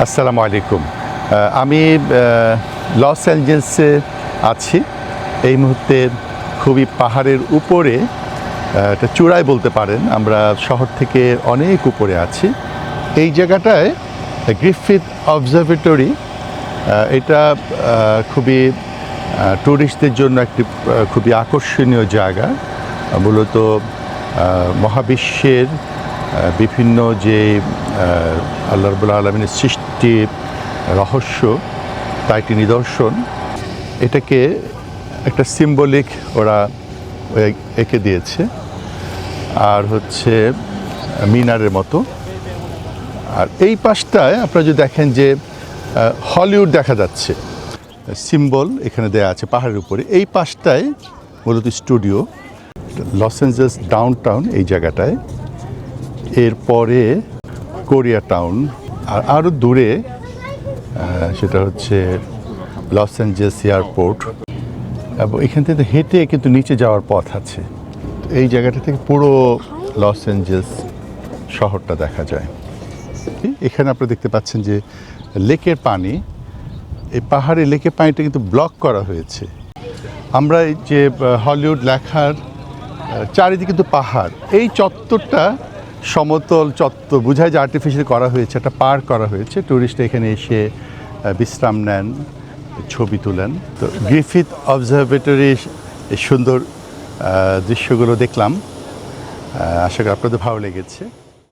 আসসালামু আলাইকুম। আমি লস অ্যাঞ্জেলসে আছি এই মুহূর্তে। খুবই পাহাড়ের উপরে, একটা চূড়ায় বলতে পারেন। আমরা শহর থেকে অনেক উপরে আছি। এই জায়গাটায় গ্রিফিথ অবজারভেটরি, এটা খুবই ট্যুরিস্টদের জন্য একটি খুবই আকর্ষণীয় জায়গা। মূলত মহাবিশ্বের বিভিন্ন যে আল্লাহ রাব্বুল আলামিনের সৃষ্টি রহস্য, তা একটি নিদর্শন। এটাকে একটা সিম্বলিক ওরা এঁকে দিয়েছে, আর হচ্ছে মিনারের মতো। আর এই পাশটায় আপনারা যদি দেখেন যে হলিউড দেখা যাচ্ছে, সিম্বল এখানে দেয়া আছে পাহাড়ের উপরে। এই পাশটায় মূলত স্টুডিও, লস অ্যাঞ্জেলস ডাউনটাউন এই জায়গাটায়। এরপরে কোরিয়া টাউন, আর আরও দূরে সেটা হচ্ছে লস অ্যাঞ্জেলস এয়ারপোর্ট। এবং এখান থেকে হেঁটে কিন্তু নিচে যাওয়ার পথ আছে। এই জায়গাটা থেকে পুরো লস অ্যাঞ্জেলস শহরটা দেখা যায়। এখানে আপনারা দেখতে পাচ্ছেন যে লেকের পানি, এই পাহাড়ে লেকের পানিটা কিন্তু ব্লক করা হয়েছে। আমরা এই যে হলিউড লেখার চারিদিকে কিন্তু পাহাড়, এই চত্বরটা সমতল চত্বর, বোঝায় যে আর্টিফিশিয়াল করা হয়েছে, একটা পার্ক করা হয়েছে। ট্যুরিস্ট এখানে এসে বিশ্রাম নেন, ছবি তুলেন। তো গ্রিফিথ অবজারভেটরির এই সুন্দর দৃশ্যগুলো দেখলাম। আশা করি আপনাদের ভালো লেগেছে।